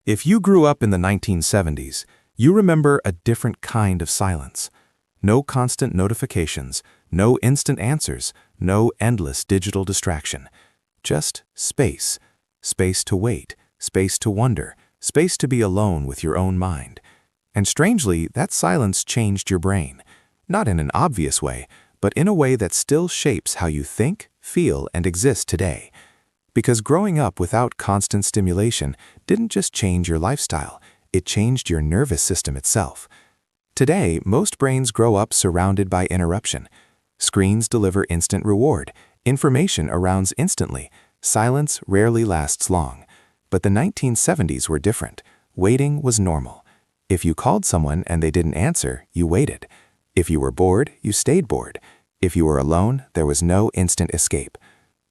If you grew up in the 1970s, you remember a different kind of silence. No constant notifications, no instant answers, no endless digital distraction. Just space. Space to wait, space to wonder, space to be alone with your own mind. And strangely, that silence changed your brain. Not in an obvious way, but in a way that still shapes how you think, feel, and exist today. Because growing up without constant stimulation didn't just change your lifestyle, it changed your nervous system itself. Today, most brains grow up surrounded by interruption. Screens deliver instant reward, information arrives instantly, silence rarely lasts long. But the 1970s were different. Waiting was normal. If you called someone and they didn't answer, you waited. If you were bored, you stayed bored. If you were alone, there was no instant escape.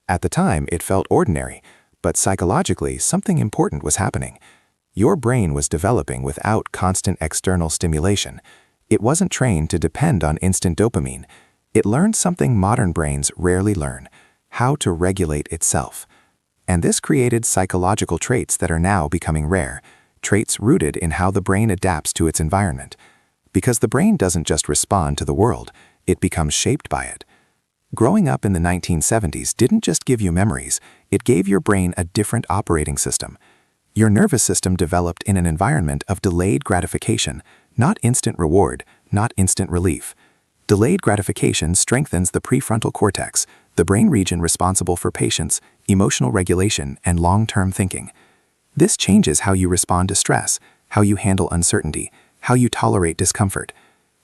At the time, it felt ordinary, but psychologically, something important was happening. Your brain was developing without constant external stimulation. It wasn't trained to depend on instant dopamine. It learned something modern brains rarely learn: how to regulate itself. And this created psychological traits that are now becoming rare, traits rooted in how the brain adapts to its environment. Because the brain doesn't just respond to the world, it becomes shaped by it. Growing up in the 1970s didn't just give you memories, it gave your brain a different operating system. Your nervous system developed in an environment of delayed gratification, not instant reward, not instant relief. Delayed gratification strengthens the prefrontal cortex, the brain region responsible for patience, emotional regulation, and long-term thinking. This changes how you respond to stress, how you handle uncertainty, how you tolerate discomfort.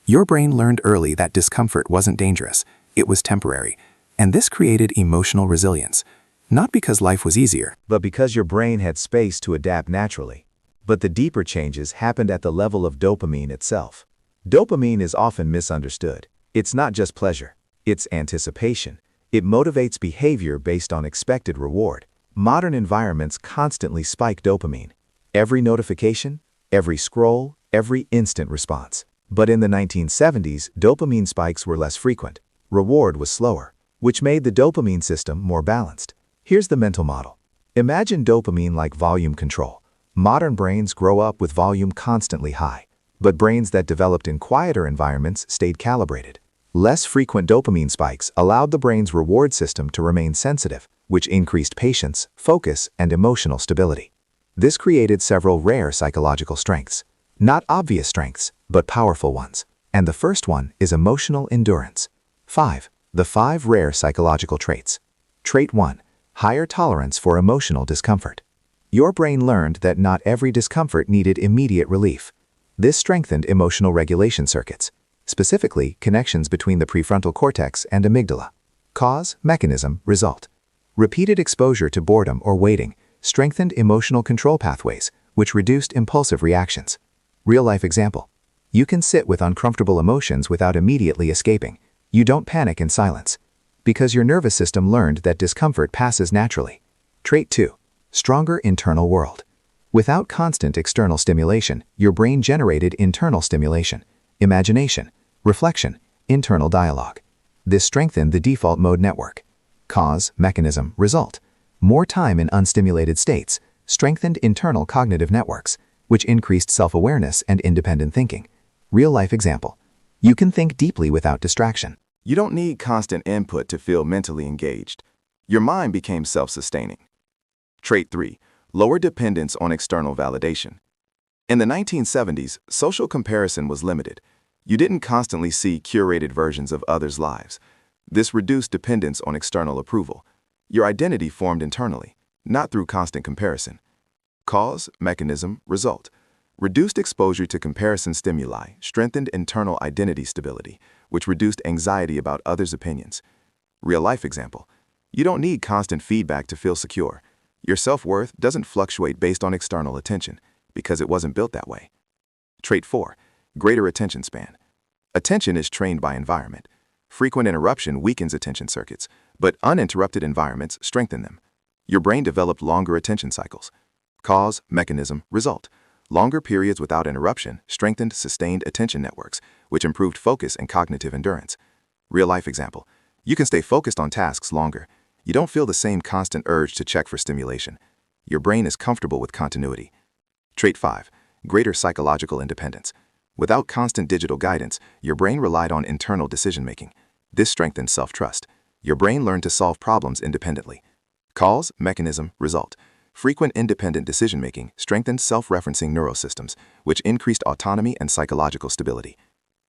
Your brain learned early that discomfort wasn't dangerous. It was temporary, and this created emotional resilience, not because life was easier, but because your brain had space to adapt naturally. But the deeper changes happened at the level of dopamine itself. Dopamine is often misunderstood. It's not just pleasure, it's anticipation. It motivates behavior based on expected reward. Modern environments constantly spike dopamine. Every notification, every scroll, every instant response. But in the 1970s, dopamine spikes were less frequent. Reward was slower, which made the dopamine system more balanced. Here's the mental model. Imagine dopamine like volume control. Modern brains grow up with volume constantly high, but brains that developed in quieter environments stayed calibrated. Less frequent dopamine spikes allowed the brain's reward system to remain sensitive, which increased patience, focus, and emotional stability. This created several rare psychological strengths. Not obvious strengths, but powerful ones. And the first one is emotional endurance. 5. The 5 rare psychological traits. Trait 1. Higher tolerance for emotional discomfort. Your brain learned that not every discomfort needed immediate relief. This strengthened emotional regulation circuits, specifically connections between the prefrontal cortex and amygdala. Cause, mechanism, result. Repeated exposure to boredom or waiting strengthened emotional control pathways, which reduced impulsive reactions. Real-life example. You can sit with uncomfortable emotions without immediately escaping. You don't panic in silence, because your nervous system learned that discomfort passes naturally. Trait 2. Stronger internal world. Without constant external stimulation, your brain generated internal stimulation, imagination, reflection, internal dialogue. This strengthened the default mode network. Cause, mechanism, result. More time in unstimulated states strengthened internal cognitive networks, which increased self-awareness and independent thinking. Real-life example. You can think deeply without distraction. You don't need constant input to feel mentally engaged. Your mind became self-sustaining. Trait 3. Lower dependence on external validation. In the 1970s, social comparison was limited. You didn't constantly see curated versions of others' lives. This reduced dependence on external approval. Your identity formed internally, not through constant comparison. Cause, mechanism, result. Reduced exposure to comparison stimuli strengthened internal identity stability, which reduced anxiety about others' opinions. Real-life example. You don't need constant feedback to feel secure. Your self-worth doesn't fluctuate based on external attention, because it wasn't built that way. Trait 4. Greater attention span. Attention is trained by environment. Frequent interruption weakens attention circuits, but uninterrupted environments strengthen them. Your brain developed longer attention cycles. Cause, mechanism, result. Longer periods without interruption strengthened sustained attention networks, which improved focus and cognitive endurance. Real-life example. You can stay focused on tasks longer. You don't feel the same constant urge to check for stimulation. Your brain is comfortable with continuity. Trait 5. Greater psychological independence. Without constant digital guidance, your brain relied on internal decision-making. This strengthens self-trust. Your brain learned to solve problems independently. Cause, mechanism, result. Frequent independent decision-making strengthened self-referencing neurosystems, which increased autonomy and psychological stability.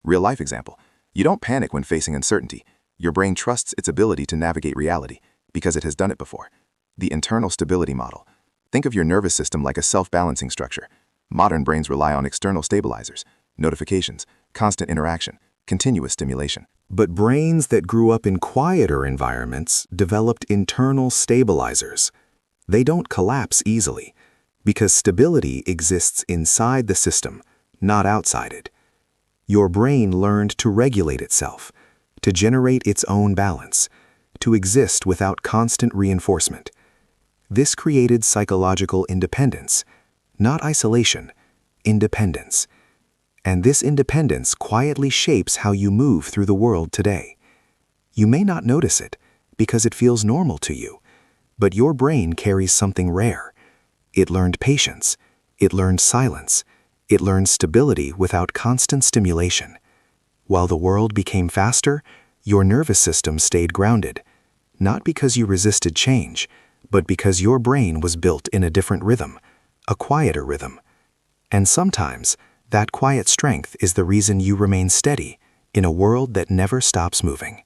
Real-life example. You don't panic when facing uncertainty. Your brain trusts its ability to navigate reality because it has done it before. The internal stability model. Think of your nervous system like a self-balancing structure. Modern brains rely on external stabilizers, notifications, constant interaction, continuous stimulation. But brains that grew up in quieter environments developed internal stabilizers. They don't collapse easily because stability exists inside the system, not outside it. Your brain learned to regulate itself, to generate its own balance, to exist without constant reinforcement. This created psychological independence, not isolation, independence. And this independence quietly shapes how you move through the world today. You may not notice it because it feels normal to you, but your brain carries something rare. It learned patience, it learned silence, it learned stability without constant stimulation. While the world became faster, your nervous system stayed grounded, not because you resisted change, but because your brain was built in a different rhythm, a quieter rhythm. And sometimes, that quiet strength is the reason you remain steady in a world that never stops moving.